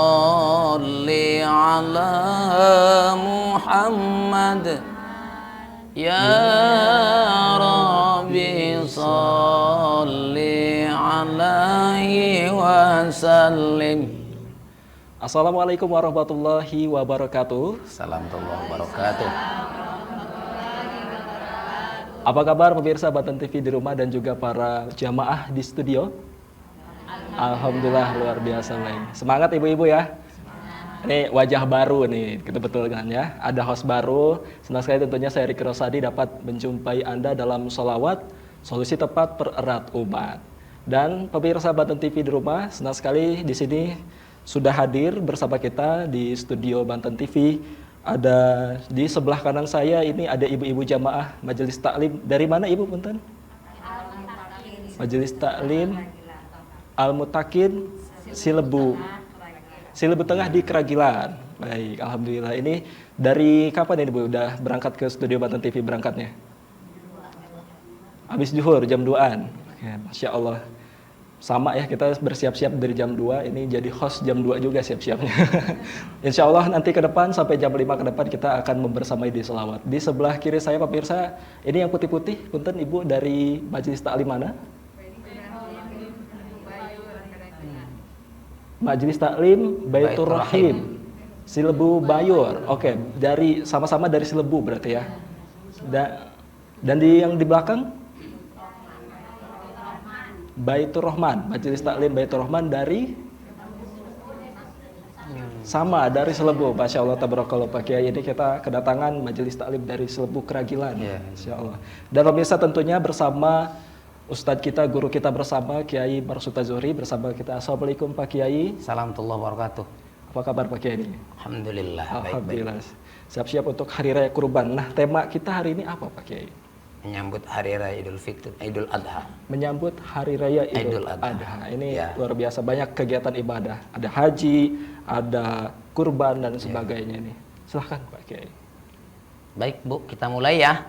salli ala Muhammad. Ya Rabbi salli alaihi wasallim. Assalamualaikum warahmatullahi wabarakatuh. Assalamualaikum wabarakatuh. Apa kabar pemirsa Banten TV di rumah dan juga para jamaah di studio? Alhamdulillah luar biasa baik. Semangat ibu-ibu ya. Ini wajah baru nih, kita betul kan ya. Ada host baru. Senang sekali tentunya saya Riki Rosadi dapat menjumpai Anda dalam sholawat solusi tepat pererat umat. Dan pemirsa Banten TV di rumah, senang sekali di sini sudah hadir bersama kita di studio Banten TV. Ada di sebelah kanan saya ini ada ibu-ibu jamaah Majelis Taklim. Dari mana ibu punten? Majelis Taklim Al-Mutakin Silebu Tengah di Keragilan. Baik, alhamdulillah. Ini dari kapan ini Bu udah berangkat ke studio Banten TV berangkatnya? Habis zuhur jam 2-an. Oke, Masya Allah. Sama ya, kita bersiap-siap dari jam 2, ini jadi host jam 2 juga siap-siapnya. Insya Allah nanti ke depan, sampai jam 5 ke depan kita akan membersamai di selawat. Di sebelah kiri saya pemirsa, ini yang putih-putih, punten ibu dari Majelis Taklim mana? Majelis Taklim Baitur Rahim, Silebu Bayur. Oke, dari sama-sama dari Silebu berarti ya. Dan yang di belakang? Baitur Rahman, Majelis Taklim Baitur Rahman dari sama dari Silebu. Masya Allah tabarakallah Pak Kiai, ini kita kedatangan Majelis Taklim dari Silebu Keragilan. Masya Allah. Dan pemirsa tentunya bersama Ustadz kita, guru kita bersama Kiai Marsuta Zuhri bersama kita. Assalamualaikum Pak Kiai. Assalamualaikum wabarakatuh. Apa kabar Pak Kiai? Alhamdulillah. Alhamdulillah. Siap-siap untuk Hari Raya Kurban. Nah, tema kita hari ini apa Pak Kiai? Menyambut Hari Raya Idul Fitri, Idul Adha. Menyambut Hari Raya Idul Adha. Ini luar biasa, banyak kegiatan ibadah. Ada haji, ada kurban dan sebagainya ini. Silahkan Pak Kiai. Baik Bu, kita mulai ya.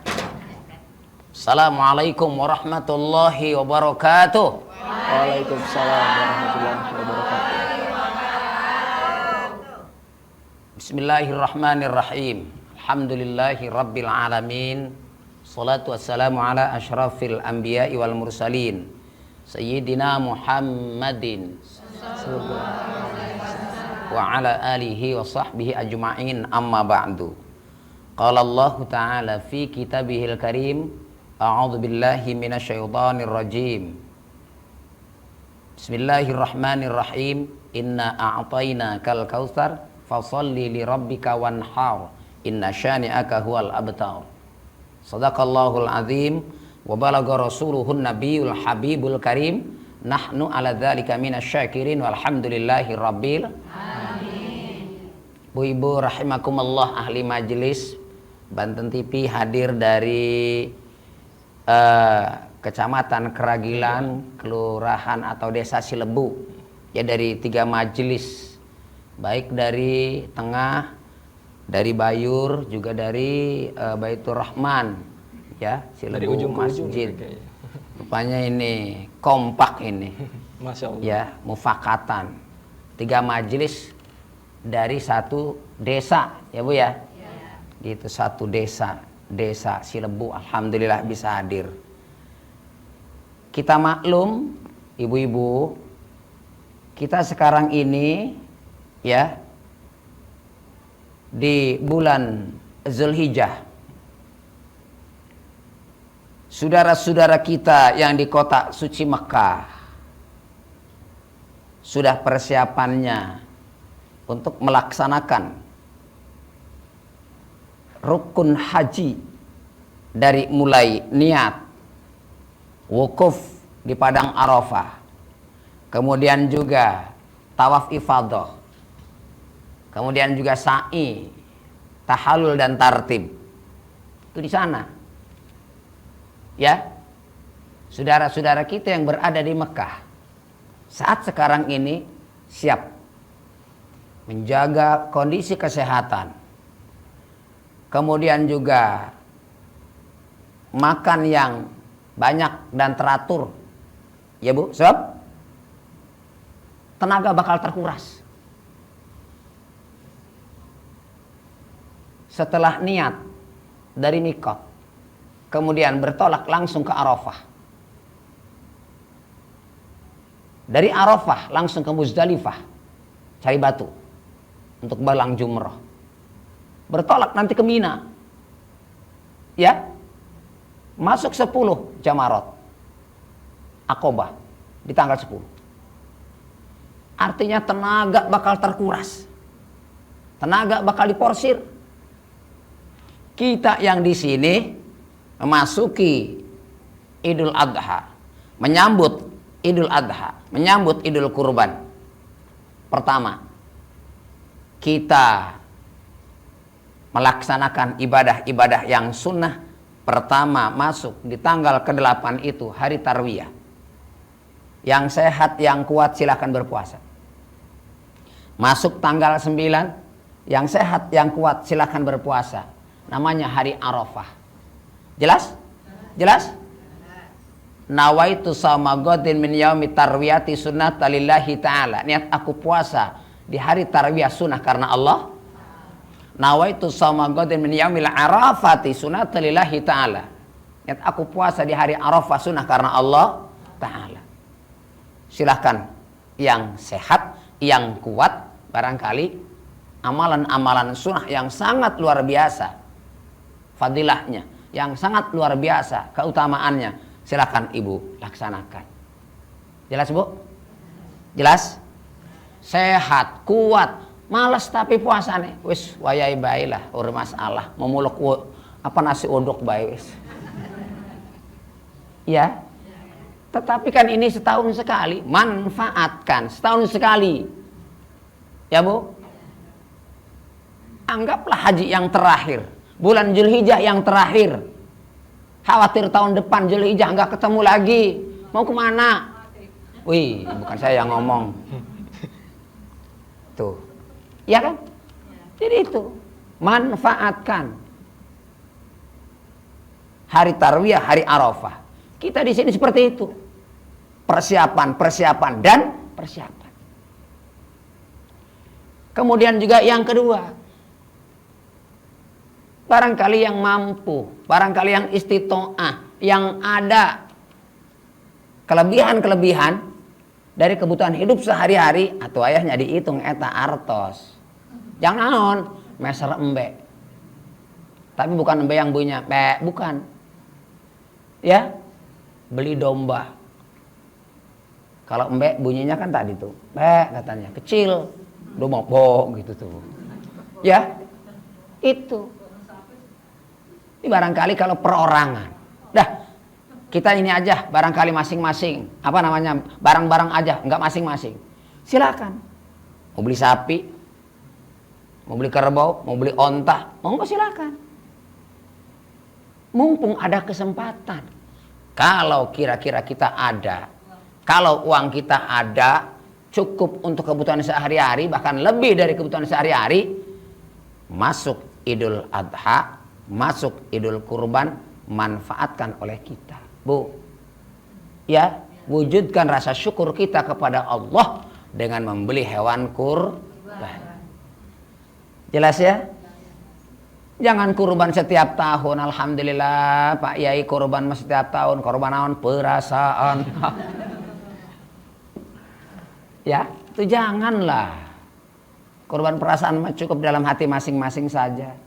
Assalamualaikum warahmatullahi wabarakatuh. Waalaikumsalam warahmatullahi wabarakatuh. Bismillahirrahmanirrahim. Alhamdulillahi rabbil alamin. Salatu wassalamu ala ashrafil anbiya'i wal mursalin Sayyidina Muhammadin wa ala alihi wa sahbihi ajma'in, amma ba'du. Qala Allah ta'ala fi kitabihil karim, a'udzu billahi minasyaitonir rajim. Bismillahirrahmanirrahim. Inna a'tainakal kautsar fasholli li rabbika wanhar. Inna syani'aka huwal abtar. Sadaqallahul azim wa balagha rasuluhun nabiyul habibul karim. Nahnu ala dzalika minasyakirin walhamdulillahi rabbil alamin. Bu-ibu rahimakumullah, ahli majelis Banten TV hadir dari Kecamatan Keragilan, Kelurahan atau Desa Silebu. Ya, dari 3 majelis, baik dari Tengah, dari Bayur, juga dari Baitur Rahman, ya, Silebu Masjid. Rupanya ini kompak ini. Masya Allah. Ya, mufakatan. 3 majelis dari 1 desa, ya Bu ya. Gitu, 1 desa Silebu, alhamdulillah bisa hadir. Kita maklum, ibu-ibu, kita sekarang ini ya di bulan Zulhijjah. Saudara-saudara kita yang di kota suci Mekah sudah persiapannya untuk melaksanakan rukun haji, dari mulai niat, wukuf di padang Arafah, kemudian juga tawaf ifadah, kemudian juga sa'i, tahallul dan tartib. Itu di sana. Ya. Saudara-saudara kita yang berada di Mekah saat sekarang ini siap menjaga kondisi kesehatan. Kemudian juga makan yang banyak dan teratur. Ya Bu, sebab tenaga bakal terkuras. setelah niat dari mikot, kemudian bertolak langsung ke Arafah. Dari Arafah langsung ke Muzdalifah, cari batu untuk balang jumrah. Bertolak nanti ke Mina. Ya. Masuk 10 Jamarat Aqobah di tanggal 10. Artinya tenaga bakal terkuras. Tenaga bakal diporsir. Kita yang di sini memasuki Idul Adha, menyambut Idul Adha, menyambut Idul Kurban. Pertama, kita melaksanakan ibadah-ibadah yang sunnah. Pertama masuk di tanggal ke-8 itu hari Tarwiyah. Yang sehat, yang kuat silakan berpuasa. Masuk tanggal 9, yang sehat, yang kuat silakan berpuasa. Namanya hari Arafah. Jelas? Jelas? Nawaitu sama godin min yaumi tarwiyati sunnata lillahi ta'ala. Niat aku puasa di hari Tarwiyah sunnah karena Allah. Nawaitu sama godin min yaumil arafati sunnata lillahi ta'ala. Niat aku puasa di hari Arafah sunnah karena Allah ta'ala. Silahkan yang sehat, yang kuat, barangkali amalan-amalan sunnah yang sangat luar biasa fadilahnya, yang sangat luar biasa keutamaannya, silahkan ibu laksanakan. Jelas bu? Jelas? Sehat, kuat, males tapi puasa nih, wis wayai bae lah, ur masalah, memuluk apa nasi uduk bae wis. Ya. Tetapi kan ini setahun sekali, manfaatkan setahun sekali. Ya bu? Anggaplah haji yang terakhir, bulan Zulhijjah yang terakhir. Khawatir tahun depan Zulhijjah nggak ketemu lagi, mau kemana? Wih, bukan saya yang ngomong. Tuh, ya kan? Jadi itu, manfaatkan hari Tarwiyah, hari Arafah. Kita di sini seperti itu, persiapan, dan persiapan. Kemudian juga yang kedua, barangkali yang mampu, barangkali yang istitoah, yang ada kelebihan-kelebihan dari kebutuhan hidup sehari-hari, atau ayahnya dihitung eta artos. Jangan naon, meser embe. Tapi bukan embe yang bunyinya be, bukan. Ya, beli domba. Kalau embe bunyinya kan tadi tuh, be katanya, kecil, domba bo gitu tuh. Ya, itu. Ini barangkali kalau perorangan. Dah, kita ini aja barangkali masing-masing. Apa namanya? Barang-barang aja, enggak masing-masing. Silakan. Mau beli sapi, mau beli kerbau, mau beli onta, mau enggak silakan. Mumpung ada kesempatan. Kalau kira-kira kita ada, kalau uang kita ada, cukup untuk kebutuhan sehari-hari, bahkan lebih dari kebutuhan sehari-hari, masuk Idul Adha, masuk Idul Kurban, manfaatkan oleh kita. Bu, ya, wujudkan rasa syukur kita kepada Allah dengan membeli hewan kurban. Jelas ya? Jangan kurban setiap tahun. Alhamdulillah Pak Yai kurban setiap tahun. Kurban naon perasaan. Ya, itu janganlah. Kurban perasaan cukup dalam hati masing-masing saja.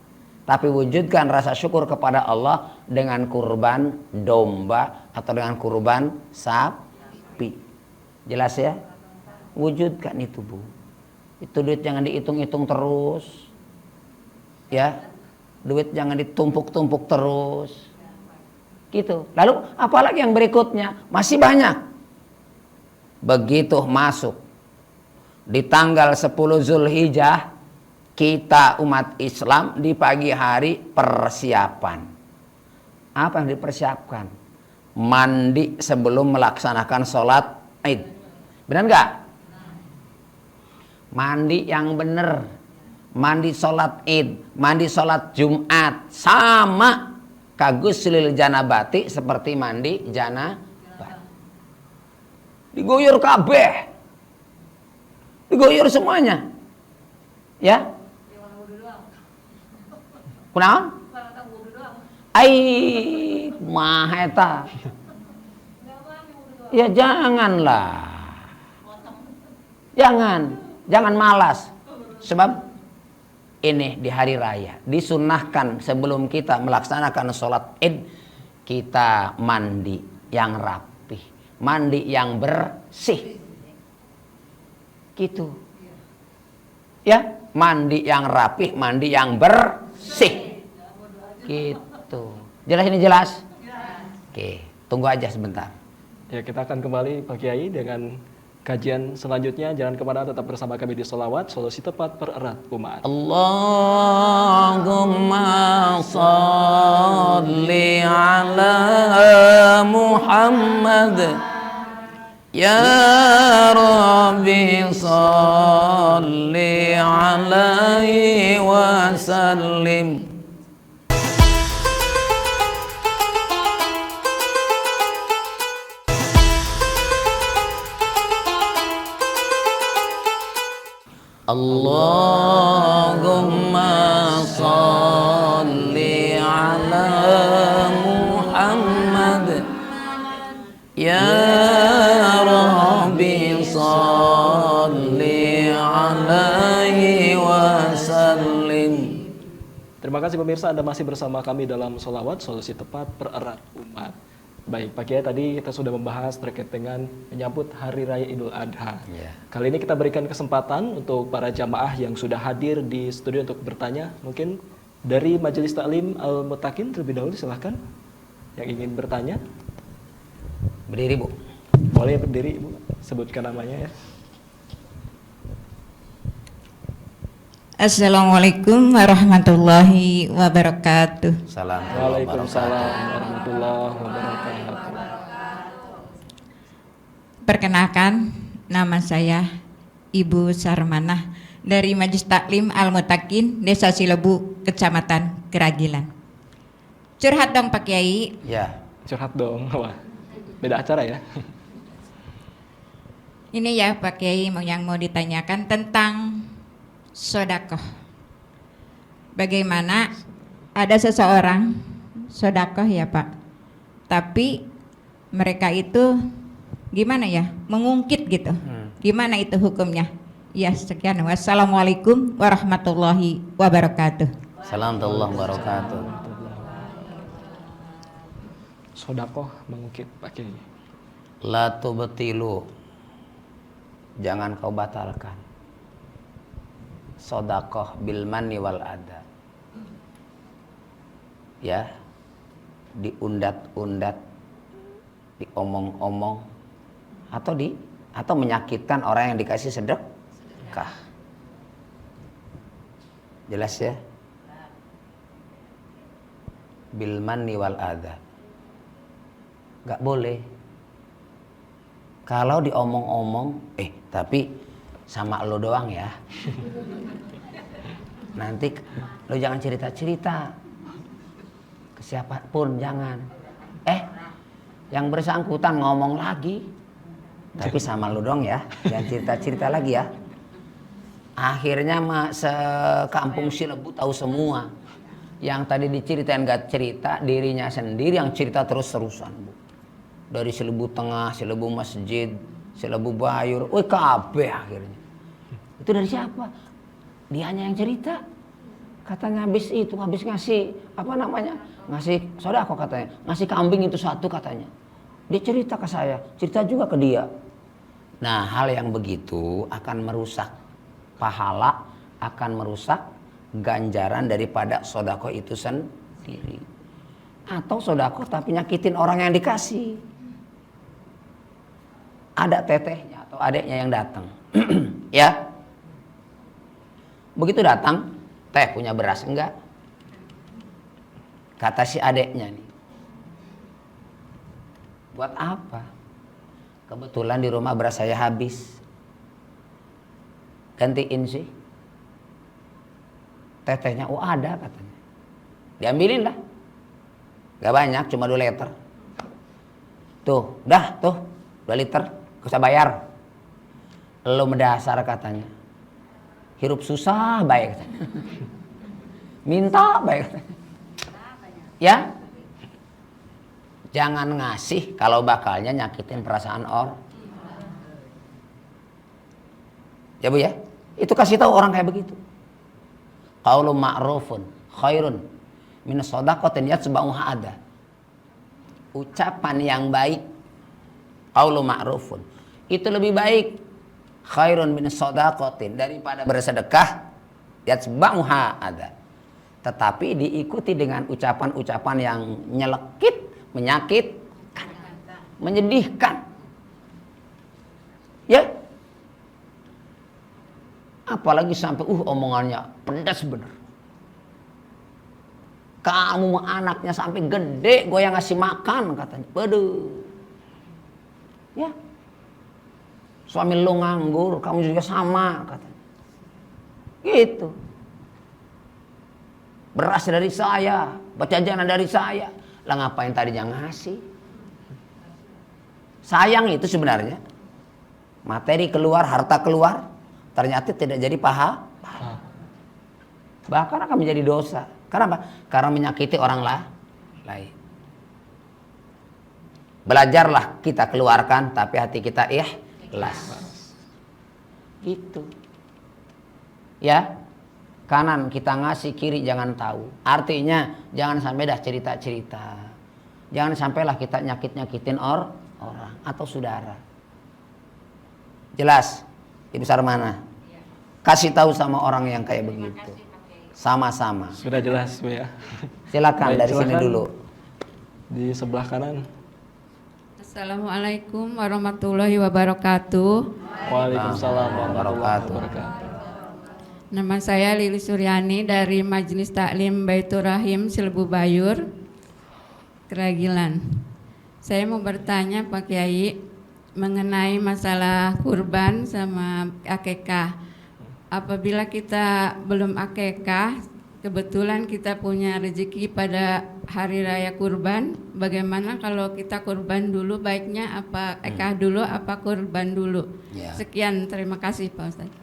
Tapi wujudkan rasa syukur kepada Allah dengan kurban domba atau dengan kurban sapi. Jelas ya? Wujudkan itu bu. Itu duit jangan dihitung-hitung terus. Ya. Duit jangan ditumpuk-tumpuk terus. Gitu. Lalu apalagi yang berikutnya? Masih banyak. Begitu masuk di tanggal 10 Zulhijjah, kita umat Islam di pagi hari persiapan. Apa yang dipersiapkan? Mandi sebelum melaksanakan sholat Id. Benar nggak? Mandi yang benar. Mandi sholat Id, mandi sholat Jumat, sama kaguslil janabati, seperti mandi janabat. Diguyur kabeh, diguyur semuanya, ya. Kunaon? Ai kumaha eta? Ya janganlah. Jangan malas. Sebab ini di hari raya disunnahkan sebelum kita melaksanakan sholat id kita mandi yang rapih, mandi yang bersih. Gitu. Ya, mandi yang rapih, mandi yang bersih. Gitu. Jelas ini jelas? Oke, tunggu aja sebentar. Ya, kita akan kembali Pak Kiai dengan kajian selanjutnya. Jangan kemana, tetap bersama kami di Sholawat, solusi tepat pererat umat. Allahumma salli ala Muhammad. Ya Rabbi salli alaihi wa sallim. Allahumma salli ala Muhammad. Ya Rabbi salli alaihi wa sallim. Terima kasih pemirsa, Anda masih bersama kami dalam Sholawat, solusi tepat pererat umat. Baik, Pak Kiai, tadi kita sudah membahas terkait dengan menyambut Hari Raya Idul Adha. Ya. Kali ini kita berikan kesempatan untuk para jamaah yang sudah hadir di studio untuk bertanya. Mungkin dari Majelis Taklim Al-Mutakin terlebih dahulu, silahkan yang ingin bertanya. Berdiri, Bu. Boleh berdiri, Ibu. Sebutkan namanya ya. Assalamualaikum warahmatullahi wabarakatuh. Waalaikumsalam warahmatullahi wabarakatuh. Perkenalkan, nama saya Ibu Sarmanah dari Majelis Taklim Al-Mutakin, Desa Silebu, Kecamatan Keragilan. Curhat dong Pak Kiai. Ya. Curhat dong. Wah, beda acara ya. Ini ya Pak Kiai yang mau ditanyakan tentang sodakoh. Bagaimana ada seseorang sodakoh ya Pak, tapi mereka itu gimana ya, mengungkit gitu. Gimana itu hukumnya? Ya, sekian. Wassalamualaikum warahmatullahi wabarakatuh. Assalamualaikum wabarakatuh. Sodakoh mengungkit Pak Kiai. La tubtilu. Jangan kau batalkan sodakoh bil manni wal adha. Ya, diundat-undat, diomong-omong, atau menyakitkan orang yang dikasih sedekah. Jelas ya? Bil manni wal adha. Gak boleh. Kalau diomong-omong, tapi sama lo doang ya. Nanti lo jangan cerita-cerita ke siapapun, jangan. Yang bersangkutan ngomong lagi, tapi sama lo doang ya, jangan cerita-cerita lagi ya. Akhirnya sekampung Silebu tahu semua. Yang tadi diceritain gak cerita, dirinya sendiri yang cerita terus-terusan, Bu. Dari Silebu Tengah, Silebu Masjid, Silebu Bayur, kabeh akhirnya. Itu dari siapa? Dianya yang cerita. Katanya habis ngasih ngasih sodako katanya, ngasih kambing itu satu katanya. Dia cerita ke saya, cerita juga ke dia. Nah, hal yang begitu akan merusak pahala, akan merusak ganjaran daripada sodako itu sendiri. Atau sodako tapi nyakitin orang yang dikasih. Ada tetehnya atau adeknya yang datang. Ya. Begitu datang, teh punya beras enggak? Kata si adeknya nih. Buat apa? Kebetulan di rumah beras saya habis. Gantiin sih. Tetehnya, ada katanya. Diambilin lah. Gak banyak, cuma 2 liter. Tuh, 2 liter. Gak usah bayar. Lo mendasar katanya. Hirup susah baik katanya. Minta baik. Ya. Jangan ngasih kalau bakalnya nyakitin perasaan orang. Ya Bu ya. Itu kasih tahu orang kayak begitu. Qaulun ma'rufun khairun min shadaqatin yatba'uha ada. Ucapan yang baik, qaulun ma'rufun, itu lebih baik khairun min shadaqatin daripada bersedekah yatba'uha ada. Tetapi diikuti dengan ucapan-ucapan yang nyelekit, menyakitkan, menyedihkan. Ya. Apalagi sampai omongannya pedas bener. Kamu anaknya sampai gede, gue yang ngasih makan katanya. Waduh. Ya. Suami lu nganggur, kamu juga sama katanya. Gitu. Beras dari saya, jajanan dari saya. Lah ngapain tadinya ngasih? Sayang itu sebenarnya. Materi keluar, harta keluar. Ternyata tidak jadi pahala. Bahkan akan menjadi dosa. Kenapa? Karena menyakiti orang lain. Belajarlah kita keluarkan, tapi hati kita ikhlas. Gitu. Ya. Kanan kita ngasih, kiri jangan tahu. Artinya jangan sampai dah cerita-cerita. Jangan sampailah kita nyakit-nyakitin orang atau saudara. Jelas? Ibu Sarmana, kasih tahu sama orang yang kayak begitu. Sama-sama. Sudah jelas Bu ya. Silakan Baik, dari sini dulu. Di sebelah kanan. Assalamualaikum warahmatullahi wabarakatuh. Waalaikumsalam warahmatullahi wabarakatuh. Nama saya Lili Suryani dari Majelis Taklim Baitur Rahim Cilebu Bayur, Keragilan. Saya mau bertanya Pak Kiai mengenai masalah kurban sama akekah. Apabila kita belum akekah, kebetulan kita punya rezeki pada hari raya kurban, bagaimana kalau kita kurban dulu, baiknya apa akekah dulu apa kurban dulu? Ya. Sekian, terima kasih Pak Ustadz.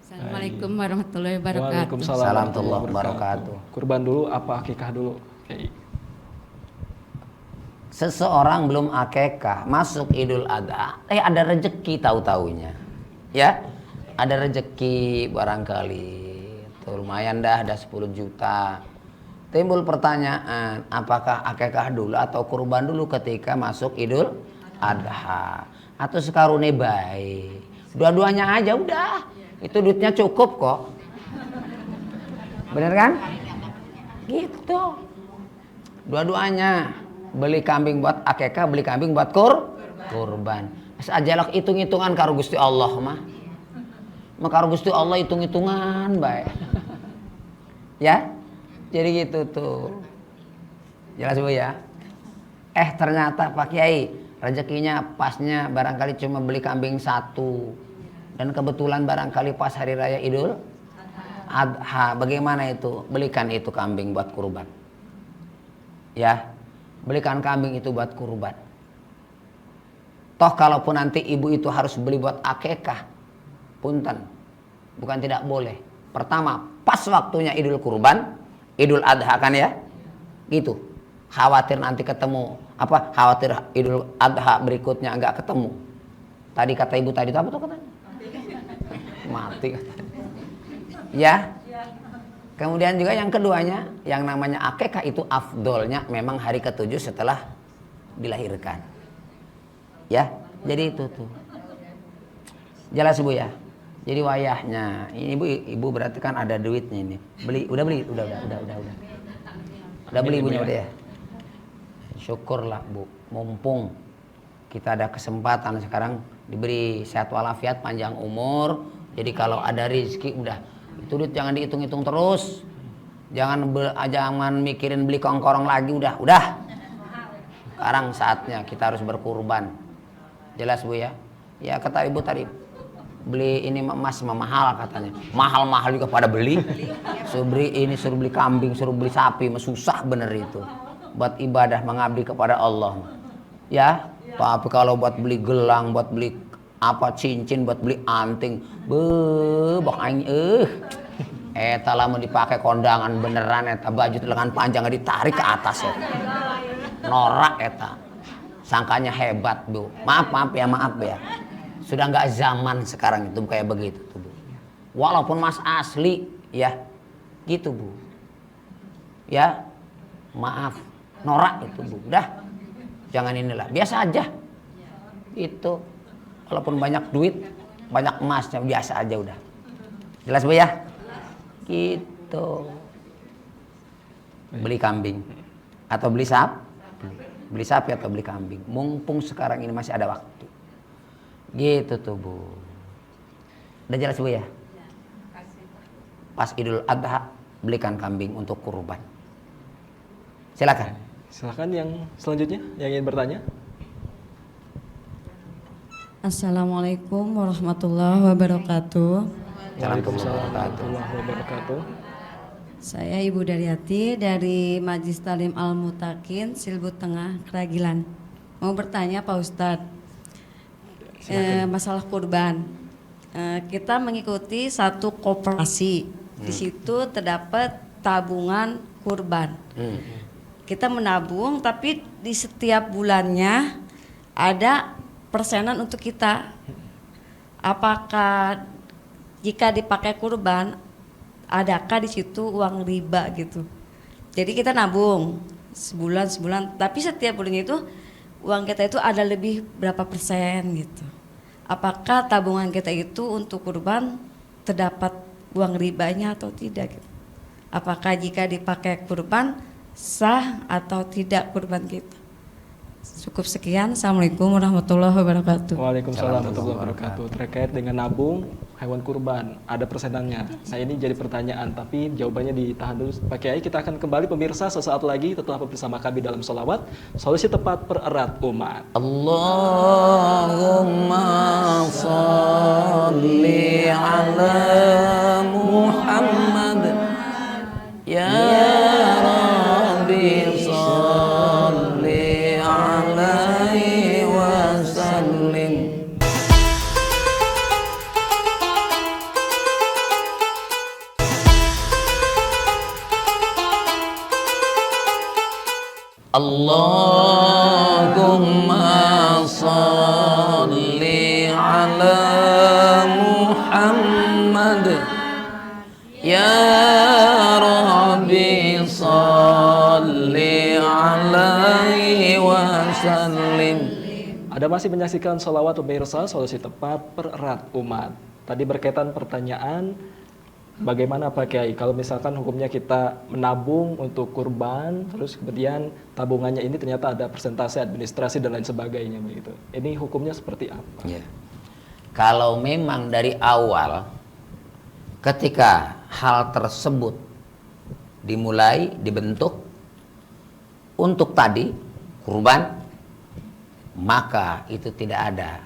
Assalamualaikum warahmatullahi wabarakatuh. Waalaikumsalam warahmatullahi wabarakatuh. Kurban dulu apa akikah dulu? Kiai. Seseorang belum akekah, masuk Idul Adha, ada rezeki tahu-taunya. Ya, ada rezeki barangkali. Tuh, lumayan dah, ada 10 juta. Timbul pertanyaan, apakah akekah dulu atau kurban dulu ketika masuk Idul Adha? Atau sekarune baik? Dua-duanya aja udah. Itu duitnya cukup kok. Bener kan? Gitu. Dua-duanya. Beli kambing buat akekah, beli kambing buat kurban. Ajalak hitung-hitungan karo Gusti Allah mah. Karo Gusti Allah hitung-hitungan baik. Ya? Jadi gitu tuh. Jelas Bu ya? Ternyata Pak Kiai, rezekinya pasnya barangkali cuma beli kambing 1. Dan kebetulan barangkali pas hari raya Idul Adha. Bagaimana itu? Belikan itu kambing buat kurban. Ya. Belikan kambing itu buat kurban. Toh kalaupun nanti ibu itu harus beli buat akekah, punten, bukan tidak boleh. Pertama, pas waktunya Idul Kurban, Idul Adha kan ya, gitu. Khawatir nanti ketemu, khawatir Idul Adha berikutnya enggak ketemu. Tadi kata ibu tadi apa tuh katanya? Mati katanya. Ya. Kemudian juga yang keduanya, yang namanya akekah itu afdolnya memang hari ke-7 setelah dilahirkan. Ya, jadi itu tuh. Jelas Bu ya. Jadi wayahnya. Ini ibu berarti kan ada duitnya ini. Udah beli, udah. Udah beli ibunya udah ya. Syukurlah Bu, mumpung kita ada kesempatan sekarang diberi sehat walafiat, panjang umur. Jadi kalau ada rezeki udah itu duit jangan dihitung-hitung terus. Jangan mikirin beli kongkorong lagi, udah. Sekarang saatnya kita harus berkurban. Jelas Bu ya? Ya kata ibu tadi, beli ini emas mahal katanya. Mahal-mahal juga pada beli. Suruh beli kambing, suruh beli sapi, susah bener itu. Buat ibadah mengabdi kepada Allah. Ya, tapi kalau buat beli gelang, buat beli cincin, buat beli anting, bak aing Eta lamun dipakai kondangan beneran eta baju lengan panjang ditarik ke atas eta. Norak eta. Sangkanya hebat, Bu. Maaf ya. Sudah nggak zaman sekarang itu kayak begitu tuh, Bu. Walaupun Mas asli ya. Gitu, Bu. Ya. Maaf. Norak itu, Bu. Udah. Jangan inilah. Biasa aja. Itu. Walaupun banyak duit, banyak emasnya biasa aja udah. Jelas, Bu ya? Gitu. Beli kambing atau beli beli sapi atau beli kambing. Mumpung sekarang ini masih ada waktu. Gitu tuh, Bu. Udah jelas, Bu ya? Pas Idul Adha belikan kambing untuk kurban. Silakan. Silakan yang selanjutnya yang ingin bertanya. Assalamualaikum warahmatullahi wabarakatuh. Waalaikumsalam warahmatullahi wabarakatuh. Saya Ibu Daryati dari Majelis Talim Al-Mutakin, Cilebut Tengah, Keragilan. Mau bertanya Pak Ustadz, masalah kurban. Kita mengikuti satu koperasi, di situ terdapat tabungan kurban. Kita menabung, tapi di setiap bulannya ada persenan untuk kita. Apakah jika dipakai kurban, adakah di situ uang riba gitu? Jadi kita nabung sebulan, tapi setiap bulannya itu uang kita itu ada lebih berapa persen gitu. Apakah tabungan kita itu untuk kurban terdapat uang ribanya atau tidak gitu? Apakah jika dipakai kurban sah atau tidak kurban kita? Cukup sekian. Assalamualaikum warahmatullahi wabarakatuh. Waalaikumsalam warahmatullahi wabarakatuh. Terkait dengan nabung hewan kurban, ada persenannya. Nah ini jadi pertanyaan, tapi jawabannya ditahan dulu Pak Kiai. Kita akan kembali pemirsa sesaat lagi tetaplah bersama kami dalam sholawat. Solusi tepat pererat umat. Allahumma salli ala Muhammad ya Rabbi salli alaihi wasallim. Allahumma salli ala Muhammad ya Rabbi salli alaihi wasallim. Ada masih menyaksikan sholawat pemirsa, solusi tepat pererat umat. Tadi berkaitan pertanyaan, bagaimana Pak Kiai kalau misalkan hukumnya kita menabung untuk kurban, terus kemudian tabungannya ini ternyata ada persentase administrasi dan lain sebagainya begitu. Ini hukumnya seperti apa? Ya. Kalau memang dari awal ketika hal tersebut dimulai dibentuk untuk tadi kurban, maka itu tidak ada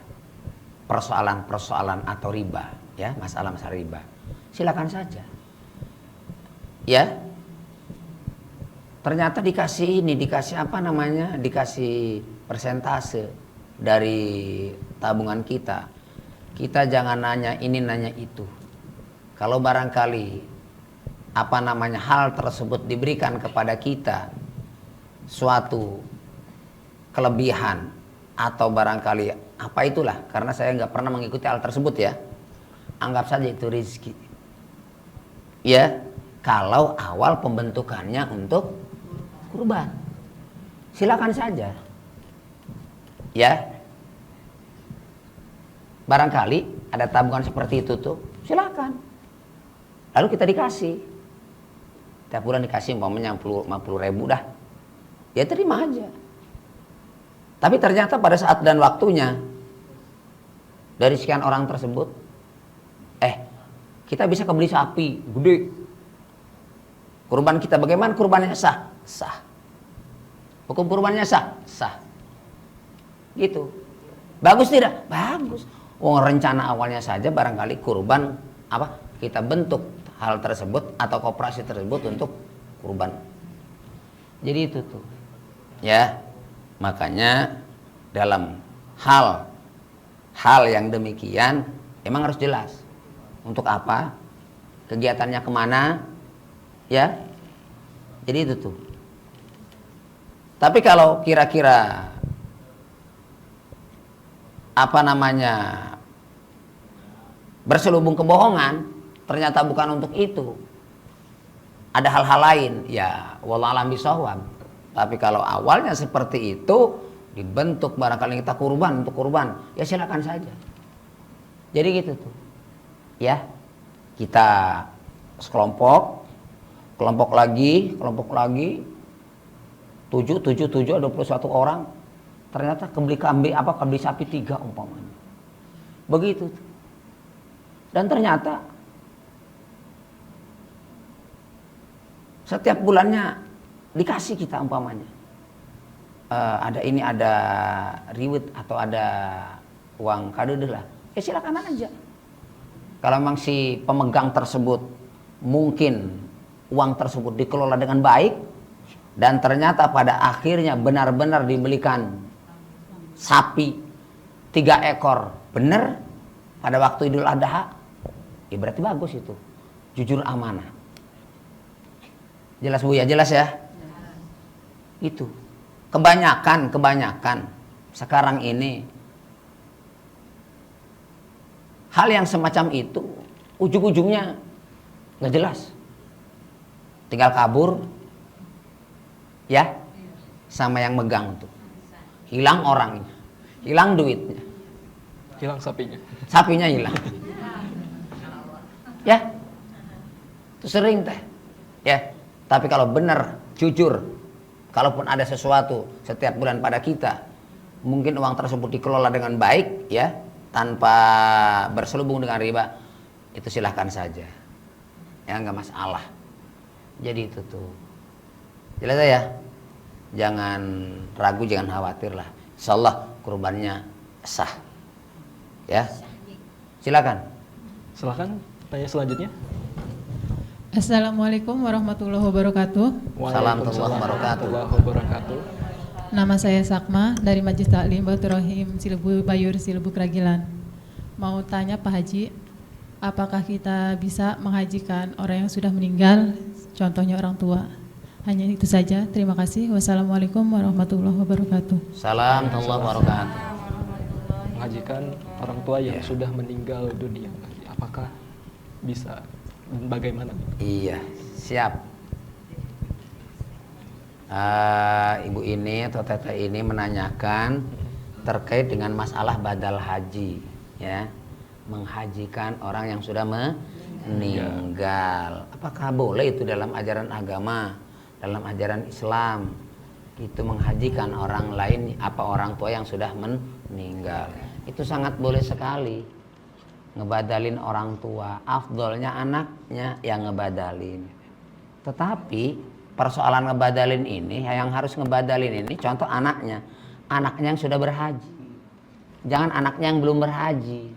persoalan-persoalan atau riba, ya, masalah-masalah riba. Silakan saja. Ya. Ternyata dikasih apa namanya? Dikasih persentase dari tabungan kita. Kita jangan nanya ini nanya itu. Kalau barangkali apa namanya hal tersebut diberikan kepada kita suatu kelebihan atau barangkali apa itulah, karena saya nggak pernah mengikuti hal tersebut ya. Anggap saja itu rezeki. Ya, kalau awal pembentukannya untuk kurban, silakan saja. Ya, barangkali ada tabungan seperti itu tuh, silakan. Lalu kita dikasih, tiap bulan dikasih umpamanya 50 ribu dah, ya terima aja. Tapi ternyata pada saat dan waktunya dari sekian orang tersebut, kita bisa kebeli sapi gede. Kurban kita bagaimana? Kurbannya sah? Sah. Hukum kurbannya sah? Sah. Gitu. Bagus tidak? Bagus. Wong rencana awalnya saja barangkali kurban apa? Kita bentuk hal tersebut atau koperasi tersebut untuk kurban. Jadi itu tuh. Ya. Makanya dalam hal yang demikian emang harus jelas. Untuk apa? kegiatannya kemana, ya. Jadi itu tuh. Tapi kalau kira-kira berselubung kebohongan, ternyata bukan untuk itu, ada hal-hal lain, ya wallahu a'lam bishawab. Tapi kalau awalnya seperti itu, dibentuk barangkali kita untuk kurban, ya silakan saja. Jadi gitu tuh, ya. Kita sekelompok, kelompok lagi, 7 ada 21 orang, ternyata kebeli sapi 3 umpamanya. Begitu tuh. Dan ternyata setiap bulannya dikasih kita umpamanya. Ada riwet atau ada uang kado lah. Ya silakan aja. Kalau memang si pemegang tersebut mungkin uang tersebut dikelola dengan baik dan ternyata pada akhirnya benar-benar dibelikan sapi 3 ekor benar pada waktu Idul Adha, ya berarti bagus itu. Jujur amanah. Jelas Bu ya, jelas ya? Itu. Kebanyakan sekarang ini hal yang semacam itu ujung-ujungnya nggak jelas. Tinggal kabur ya sama yang megang tuh. Hilang orangnya, hilang duitnya, hilang sapinya. Sapinya hilang. Ya. Itu sering teh. Ya. Tapi kalau benar jujur, kalaupun ada sesuatu setiap bulan pada kita, mungkin uang tersebut dikelola dengan baik ya, tanpa berselubung dengan riba, itu silahkan saja. Ya nggak masalah. Jadi itu tuh. Jelas ya? Jangan ragu, jangan khawatir lah. Insyaallah kurbannya sah. Ya. Silakan. Silakan tanya selanjutnya. Assalamualaikum warahmatullahi wabarakatuh. Waalaikumsalam warahmatullahi wabarakatuh. Nama saya Sakma dari Majelis Taklim Baitur Rahim Cilebu Bayur Cilebu Keragilan. Mau tanya Pak Haji, apakah kita bisa menghajikan orang yang sudah meninggal, contohnya orang tua? Hanya itu saja. Terima kasih. Wassalamualaikum warahmatullahi wabarakatuh. Salam warahmatullahi wabarakatuh. Menghajikan orang tua yang sudah meninggal dunia, apakah bisa? Bagaimana? Iya, siap. Ibu ini atau teteh ini menanyakan terkait dengan masalah badal haji, ya, menghajikan orang yang sudah meninggal. Apakah boleh itu dalam ajaran agama, dalam ajaran Islam, itu menghajikan orang lain, orang tua yang sudah meninggal? Itu sangat boleh sekali. Ngebadalin orang tua, afdolnya anaknya yang ngebadalin. Tetapi persoalan ngebadalin ini, yang harus ngebadalin ini, contoh anaknya yang sudah berhaji, jangan anaknya yang belum berhaji.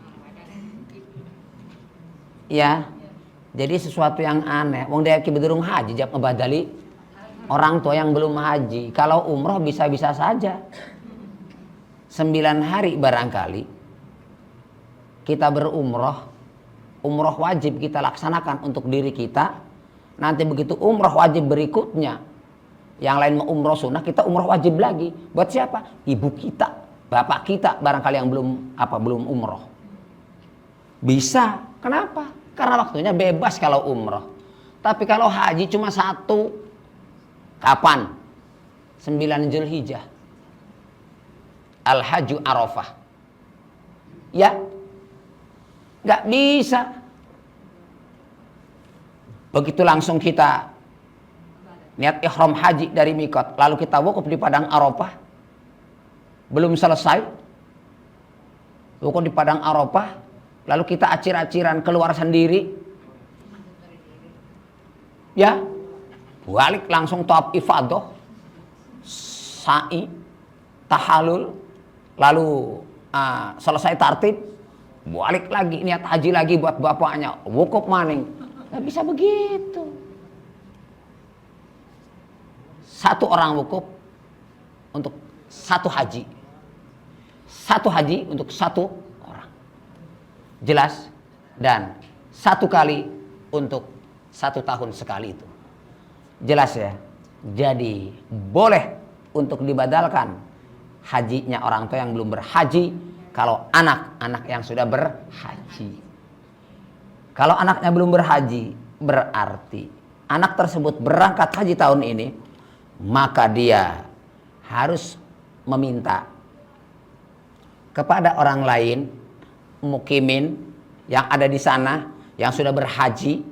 Ya, jadi sesuatu yang aneh. Wong dia bedurung haji, jawab ngebadali orang tua yang belum haji. Kalau umroh bisa-bisa saja. 9 hari barangkali kita berumroh, umroh wajib kita laksanakan untuk diri kita. Nanti begitu umroh wajib berikutnya, yang lain mau umroh sunnah, kita umroh wajib lagi. Buat siapa? Ibu kita, bapak kita barangkali yang belum umroh. Bisa. Kenapa? Karena waktunya bebas kalau umroh. Tapi kalau haji cuma 1, kapan? 9 Zulhijjah. Al-Hajju Arafah. Ya. Gak bisa. Begitu langsung kita niat ihram haji dari mikot, lalu kita wukuf di padang Arafah, belum selesai wukuf di padang Arafah, lalu kita acir-aciran keluar sendiri, ya, balik langsung tawaf ifadah, sa'i, tahalul, lalu selesai tartib, balik lagi niat haji lagi buat bapaknya, wukuf maning. Gak bisa begitu. 1 orang wukuf untuk 1 haji, 1 haji untuk 1 orang. Jelas? Dan 1 kali untuk 1 tahun sekali itu. Jelas ya. Jadi boleh untuk dibadalkan hajinya orang tua yang belum berhaji kalau anak-anak yang sudah berhaji. Kalau anaknya belum berhaji, berarti anak tersebut berangkat haji tahun ini, maka dia harus meminta kepada orang lain, mukimin yang ada di sana, yang sudah berhaji,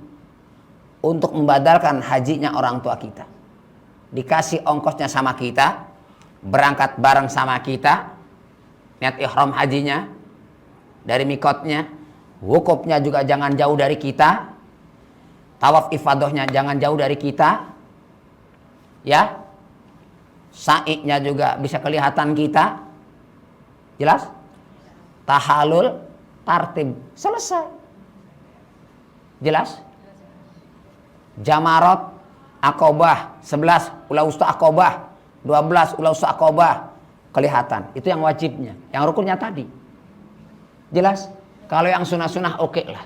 untuk membadalkan hajinya orang tua kita. Dikasih ongkosnya sama kita, berangkat bareng sama kita, niat ihram hajinya, dari mikotnya, wukufnya juga jangan jauh dari kita, tawaf ifadohnya jangan jauh dari kita, ya, sa'inya juga bisa kelihatan kita, jelas, tahalul, tartib, selesai, jelas, jamarot, akobah, 11 ulah usta akobah, 12 ulah usta akobah, kelihatan, itu yang wajibnya, yang rukunnya tadi, jelas. Kalau yang sunah-sunah oke lah.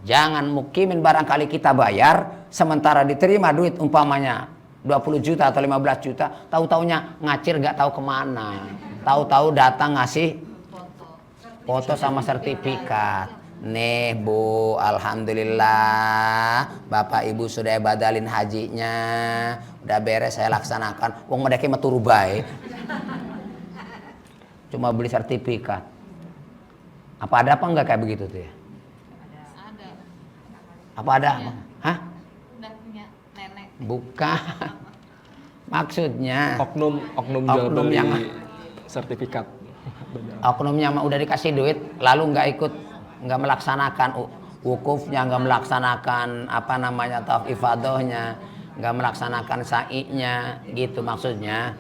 Jangan mukimin barangkali kita bayar, sementara diterima duit umpamanya 20 juta atau 15 juta, tahu-taunya ngacir gak tahu kemana. Tahu-tahu datang ngasih foto sama sertifikat. Nih Bu, alhamdulillah Bapak Ibu sudah badalin hajinya, udah beres saya laksanakan. Wong mereka mah turu bae. Cuma beli sertifikat. Apa ada apa enggak kayak begitu tuh ya? Ada. Apa ada? Iya. Hah? Udah punya nenek. Bukan. Maksudnya Oknum jual Oknum beli yang- sertifikat. oknumnya mah udah dikasih duit lalu nggak ikut, nggak melaksanakan wukufnya, nggak melaksanakan apa namanya tawaf ifadohnya, nggak melaksanakan sa'inya, gitu maksudnya.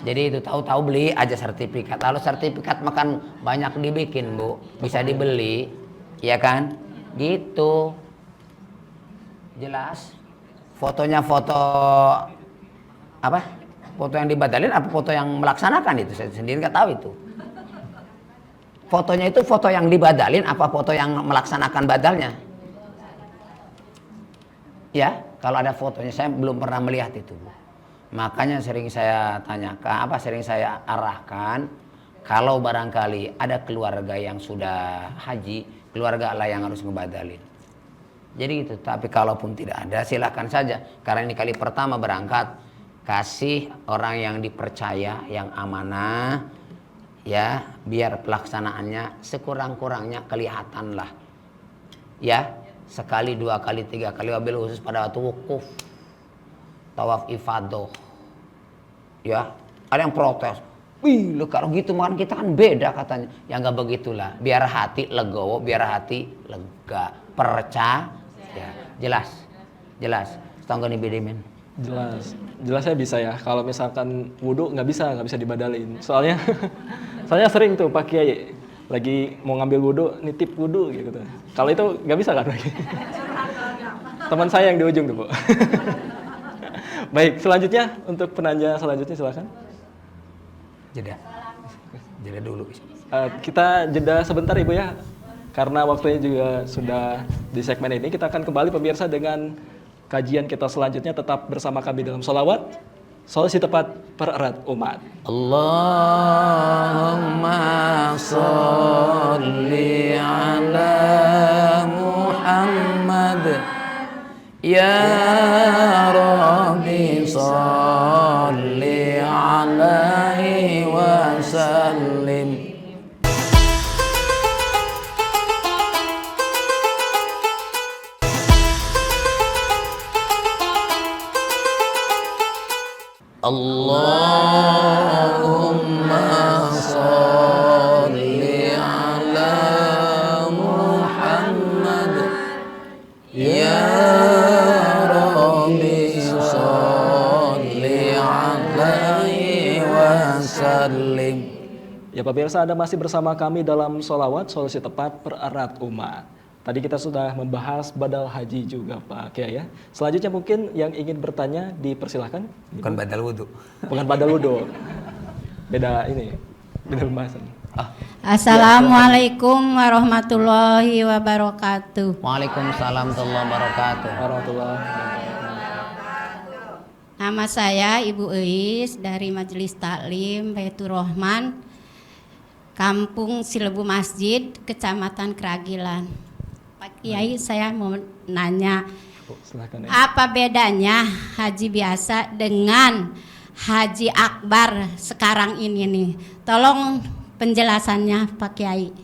Jadi itu tahu-tahu beli aja sertifikat. Lalu sertifikat makan banyak dibikin Bu, bisa dibeli, ya kan? Gitu. Jelas. Fotonya foto apa? Foto yang dibadalin apa foto yang melaksanakan itu? Saya sendiri nggak tahu itu. Fotonya itu foto yang dibadalin apa foto yang melaksanakan badalnya? Ya, kalau ada fotonya saya belum pernah melihat itu, Bu. Makanya sering saya tanyakan, sering saya arahkan, kalau barangkali ada keluarga yang sudah haji, keluarga lah yang harus ngebadalin. Jadi gitu, tapi kalaupun tidak ada silakan saja. Karena ini kali pertama berangkat, kasih orang yang dipercaya, yang amanah, ya, biar pelaksanaannya sekurang-kurangnya kelihatan lah. Ya, sekali, 2 kali, 3 kali, wabil khusus pada waktu wukuf, tawaf ifadoh. Ya, ada yang protes. Wih, lu kalau gitu kan kita kan beda katanya. Ya nggak begitulah. Biar hati legowo, biar hati lega, percaya. Ya, jelas. Setengah nih bedemen. Jelasnya bisa ya. Kalau misalkan wudhu nggak bisa dibadalin. Soalnya sering tuh Pak Kiai lagi mau ngambil wudhu, nitip wudhu gitu. Kalau itu nggak bisa kan? Teman saya yang di ujung tuh Bu. Baik, selanjutnya untuk penanya selanjutnya silakan. Jeda dulu. Kita jeda sebentar Ibu ya. Karena waktunya juga sudah di segmen ini, kita akan kembali pemirsa dengan kajian kita selanjutnya. Tetap bersama kami dalam sholawat. Solusi tepat pererat umat. Allahumma sholli ala Muhammad. Ya Rabbi sholli alaihi wa sallim. Allahumma sholli ala Muhammad. Ya Rabbi sholli alaihi wa sallim. Ya pemirsa, Anda masih bersama kami dalam sholawat solusi tepat pererat umat. Tadi kita sudah membahas badal haji juga Pak Kiai ya. Selanjutnya mungkin yang ingin bertanya dipersilahkan. Bukan badal wudhu. Bukan badal wudhu. Beda pembahasan. Assalamualaikum warahmatullahi wabarakatuh. Waalaikumsalam warahmatullahi wabarakatuh. Warahmatullahi Nama saya Ibu Eis dari Majelis Taklim Baitur Rahman, Kampung Silebu Masjid, Kecamatan Keragilan. Pak Kiai, saya mau nanya, Silakan ya. apa bedanya haji biasa dengan haji akbar sekarang ini nih? Tolong penjelasannya Pak Kiai.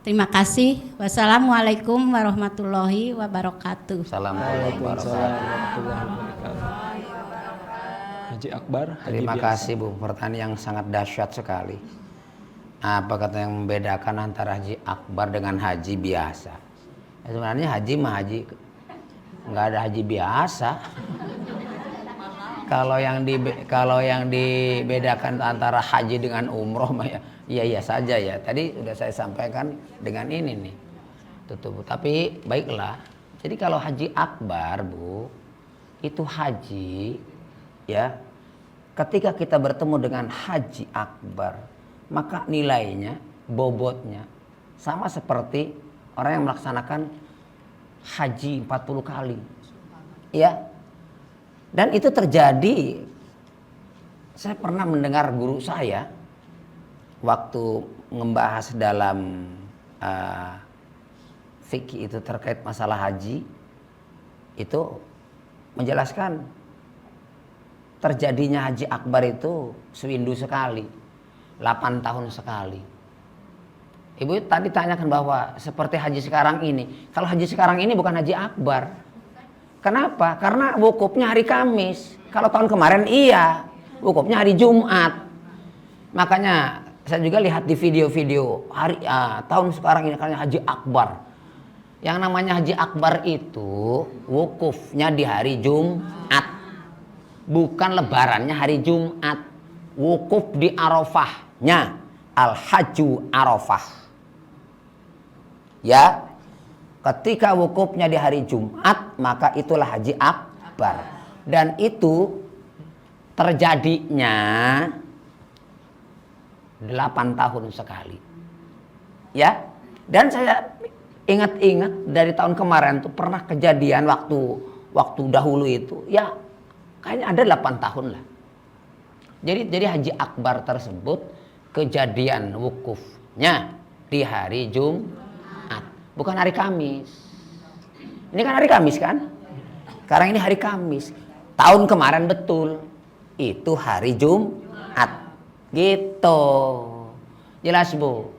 Terima kasih. Wassalamualaikum warahmatullahi wabarakatuh. Assalamualaikum Waalaikumsalam warahmatullahi warahmatullahi wabarakatuh. Haji Akbar, Haji Terima biasa. kasih Bu, pertanyaan yang sangat dahsyat sekali. Apa kata yang membedakan antara haji akbar dengan haji biasa? Ya, sebenarnya haji mah haji, nggak ada haji biasa. Kalau yang dibedakan antara haji dengan umroh mah ya iya saja ya. Tadi sudah saya sampaikan dengan ini nih. Tutup. Tapi baiklah. Jadi kalau haji akbar Bu, itu haji ya. Ketika kita bertemu dengan haji akbar, maka nilainya, bobotnya sama seperti orang yang melaksanakan haji 40 kali. Ya. Dan itu terjadi, saya pernah mendengar guru saya waktu membahas dalam fikih itu terkait masalah haji, itu menjelaskan terjadinya haji akbar itu sewindu sekali, 8 tahun sekali. Ibu tadi tanyakan bahwa seperti haji sekarang ini, kalau haji sekarang ini bukan haji akbar. Kenapa? Karena wukufnya hari Kamis. Kalau tahun kemarin iya, wukufnya hari Jumat. Makanya saya juga lihat di video-video tahun sekarang ini karena haji akbar. Yang namanya haji akbar itu wukufnya di hari Jumat. Bukan lebarannya hari Jumat. Wukuf di Arafahnya. Al-Hajju Arafah. Ya. Ketika wukufnya di hari Jumat, maka itulah haji akbar. Dan itu terjadinya 8 tahun sekali. Ya. Dan saya ingat-ingat dari tahun kemarin tuh pernah kejadian waktu dahulu itu. Ya, kayaknya ada 8 tahun lah. Jadi haji akbar tersebut kejadian wukufnya di hari Jumat. Bukan hari Kamis. Ini kan hari Kamis kan? Sekarang ini hari Kamis. Tahun kemarin betul. Itu hari Jumat. Gitu. Jelas Bu?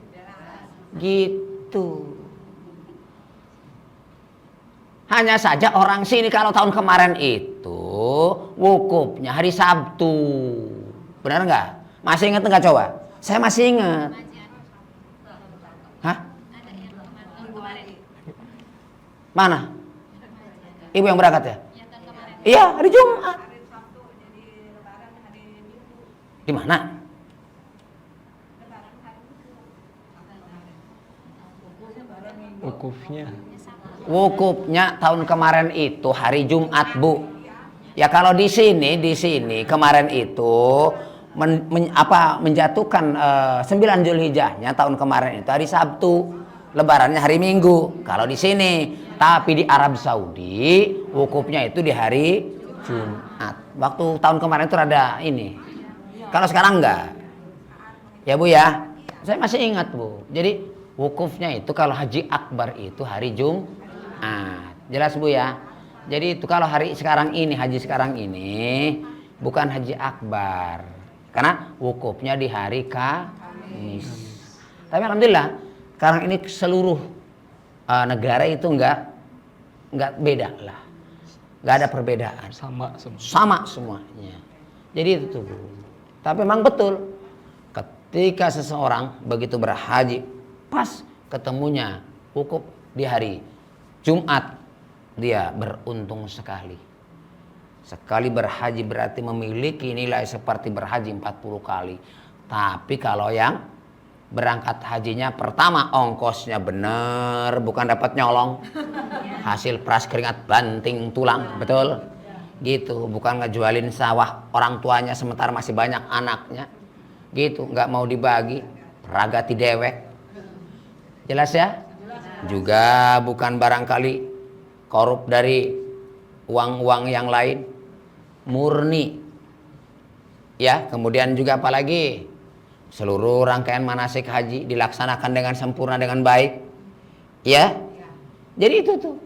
Gitu. Hanya saja orang sini kalau tahun kemarin itu wukufnya hari Sabtu. Benar nggak? Masih ingat nggak coba? Saya masih ingat. Hah? Mana? Ibu yang berangkat ya? Iya, hari Jumat. Di mana? Wukufnya. Wukufnya tahun kemarin itu hari Jumat, Bu. Ya kalau di sini kemarin itu menjatuhkan 9 Zulhijjahnya tahun kemarin itu hari Sabtu. Lebarannya hari Minggu. Kalau di sini, tapi di Arab Saudi wukufnya itu di hari Jumat. Waktu tahun kemarin itu ada ini. Kalau sekarang enggak. Ya Bu ya. Saya masih ingat Bu. Jadi wukufnya itu kalau haji akbar itu hari Jumat. Jelas Bu ya. Jadi itu kalau hari sekarang ini, haji sekarang ini bukan haji akbar. Karena wukufnya di hari Kamis. Tapi alhamdulillah sekarang ini seluruh negara itu enggak beda lah, enggak ada perbedaan, sama semuanya. Jadi itu tuh. Tapi memang betul, ketika seseorang begitu berhaji, pas ketemunya wukuf di hari Jumat, dia beruntung sekali. Sekali berhaji berarti memiliki nilai seperti berhaji 40 kali. Tapi kalau yang berangkat hajinya pertama ongkosnya bener, bukan dapat nyolong hasil peras keringat banting tulang, betul gitu, bukan ngejualin sawah orang tuanya sementara masih banyak anaknya gitu, nggak mau dibagi ragati dewek Jelas ya? Juga bukan barangkali korup dari uang-uang yang lain, murni. Ya, kemudian juga apalagi seluruh rangkaian manasik haji dilaksanakan dengan sempurna dengan baik. Ya. Jadi itu tuh.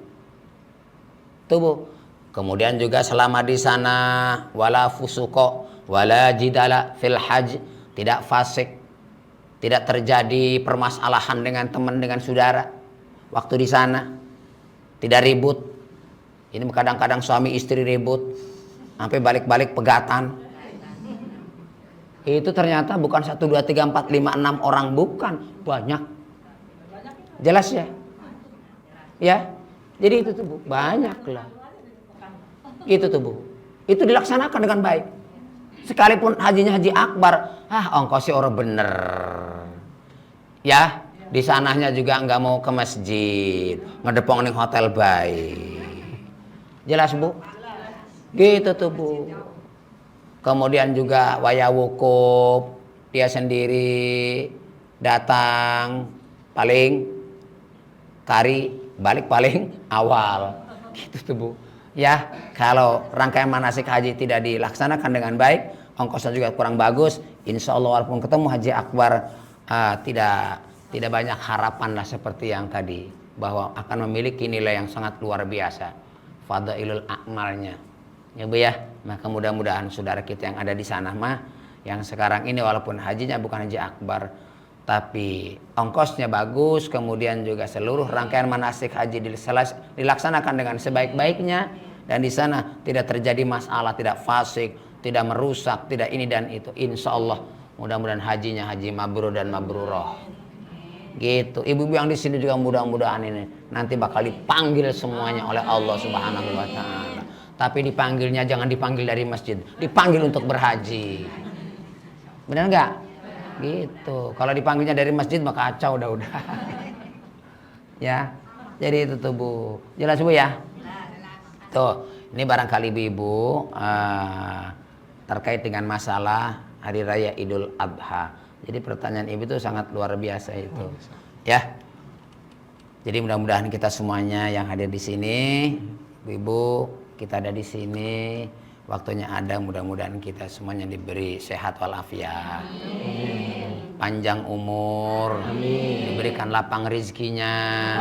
Bu. Kemudian juga selama di sana wala fusuko wala jidala fil haj, tidak fasik, tidak terjadi permasalahan dengan teman dengan saudara waktu di sana, tidak ribut. Ini kadang-kadang suami istri ribut sampai balik-balik pegatan. Itu ternyata bukan 1, 2, 3, 4, 5, 6 orang, bukan, banyak. Jelas ya? Ya. Jadi itu tuh Bu, banyak lah. Itu tuh Bu. Itu dilaksanakan dengan baik. Sekalipun hajinya haji akbar, ongkosnya orang bener. Ya, di sananya juga nggak mau ke masjid, ngedepong ning hotel baik. Jelas Bu? Gitu tuh Bu. Kemudian juga waya wukuf, dia sendiri datang paling kari, balik paling awal. Gitu tuh Bu. Ya, kalau rangkaian manasik haji tidak dilaksanakan dengan baik, ongkosnya juga kurang bagus, insya Allah walaupun ketemu haji akbar tidak banyak harapan lah seperti yang tadi, bahwa akan memiliki nilai yang sangat luar biasa fadailul a'malnya. Ya Bu ya, maka mudah-mudahan saudara kita yang ada di sana yang sekarang ini walaupun hajinya bukan haji akbar, tapi ongkosnya bagus, kemudian juga seluruh rangkaian manasik haji dilaksanakan dengan sebaik-baiknya, dan di sana tidak terjadi masalah, tidak fasik, tidak merusak, tidak ini dan itu. Insya Allah mudah-mudahan hajinya haji mabrur dan mabruroh. Gitu. Ibu-ibu yang di sini juga mudah-mudahan ini nanti bakal dipanggil semuanya oleh Allah Subhanahu wa taala. Tapi dipanggilnya jangan dipanggil dari masjid, dipanggil untuk berhaji. Benar enggak? Gitu. Kalau dipanggilnya dari masjid maka kacau udah. Ya. Jadi itu tuh Bu. Jelas Bu ya? Tuh, ini barangkali ibu-ibu terkait dengan masalah hari raya Idul Adha. Jadi pertanyaan ibu itu sangat luar biasa itu. Ya. Jadi mudah-mudahan kita semuanya yang hadir di sini, ibu-ibu, kita ada di sini, waktunya ada, mudah-mudahan kita semuanya diberi sehat walafiat. Panjang umur, diberikan lapang rizkinya,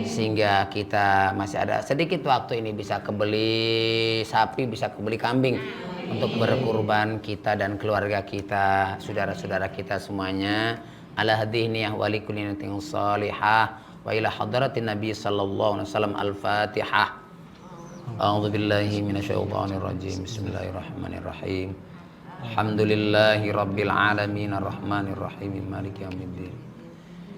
sehingga kita masih ada sedikit waktu ini bisa kebeli sapi, bisa kebeli kambing untuk berkurban kita dan keluarga kita, saudara-saudara kita semuanya. Ala hadhihi wa li kulli niyatin shalihah wa ila hadratin nabi sallallahu alaihi wasallam al-fatihah. A'udzu billahi minasyaitonir rajim. Bismillahirrahmanirrahim. Alhamdulillahi rabbil alamin arrahmanir rahim maliki yaumiddin.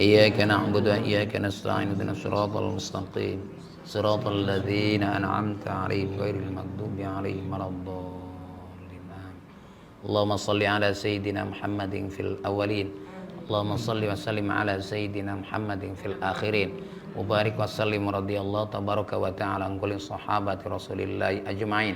Iyyaka na'budu wa iyyaka nasta'in ihdinas siratal mustaqim siratal ladzina an'amta 'alaihim ghairil maghdubi 'alaihim waladdallin. Allahumma shalli 'ala sayyidina Muhammadin fil awwalin. Allahumma shalli wa sallim 'ala sayyidina Muhammadin fil akhirin. Mubarak wa sallim radhiyallahu tabaraka wa ta'ala an kulli sahabati rasulillahi ajma'in.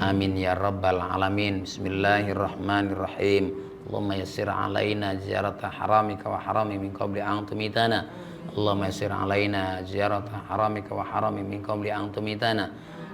Amin ya rabbal alamin. Bismillahirrahmanirrahim. Allahumma yassir alaina ziyarata haramika wa harami min qabli an tumitana. Allahumma yassir alaina ziyarata haramika wa harami min qabli an tumitana.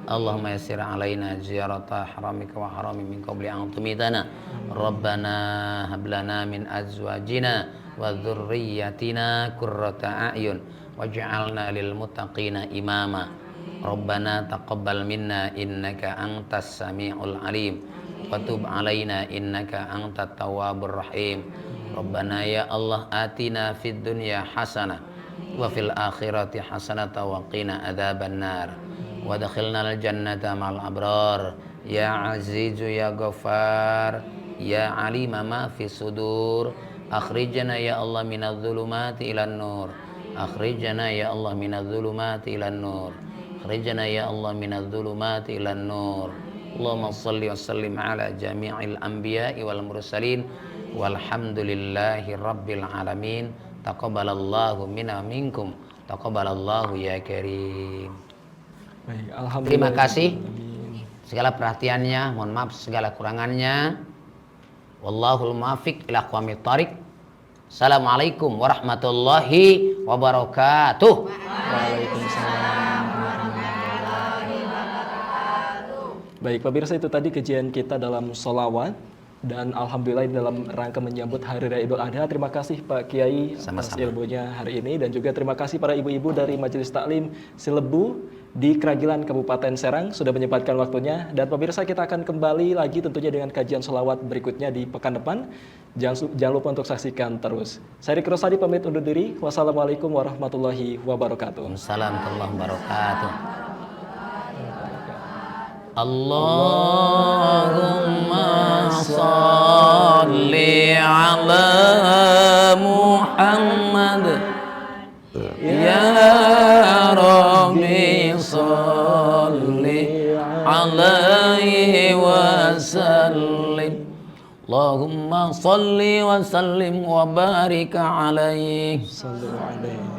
Allahumma yassir alaina ziyarata haramika wa harami min qabli an tumitana. Rabbana hab lana min azwajina wa dhurriyyatina qurrata a'yun waj'alna lil muttaqina imama. Rabbana taqabbal minna innaka antas samiul alim wa tub alaina innaka antat tawwabur rahim. Rabbana ya Allah atina fid dunya hasanah wa fil akhirati hasanah wa qina adzaban nar wa adkhilnal jannata ma'al abrar ya azizu ya ghaffar ya alima ma fi sudur. Akhrijna ya Allah minadh dhulumati ilan nur. Akhrijna ya Allah minadh dhulumati ilan nur. Akhrijna ya Allah minadh dhulumati ilan nur. Allahumma shalli wa sallim ala jami'il anbiya'i wal mursalin walhamdulillahi rabbil alamin. Taqabbalallahu minna minkum. Taqabbalallahu ya karim. Baik, alhamdulillah. Terima kasih segala perhatiannya, mohon maaf segala kurangannya. Wallahul muwaffiq ila aqwamit thariq. Assalamualaikum warahmatullahi wabarakatuh. Waalaikumsalam. Baik, pemirsa, itu tadi kajian kita dalam sholawat. Dan alhamdulillah dalam rangka menyambut Hari Raya Idul Adha. Terima kasih Pak Kiai atas Sama-sama. ilmunya hari ini. Dan juga terima kasih para ibu-ibu dari Majelis Taklim Silebu di Kragilan Kabupaten Serang sudah menyempatkan waktunya. Dan pemirsa, kita akan kembali lagi tentunya dengan kajian sholawat berikutnya di pekan depan. Jangan lupa untuk saksikan terus. Saya Riki Rosadi pamit undur diri. Wassalamualaikum warahmatullahi wabarakatuh. Assalamualaikum warahmatullahi wabarakatuh. Allahumma salli ala Muhammad. Ya Rabbi salli alaihi wa sallim. Allahumma salli wa sallim wa barik alaihi. Sallu alaihi.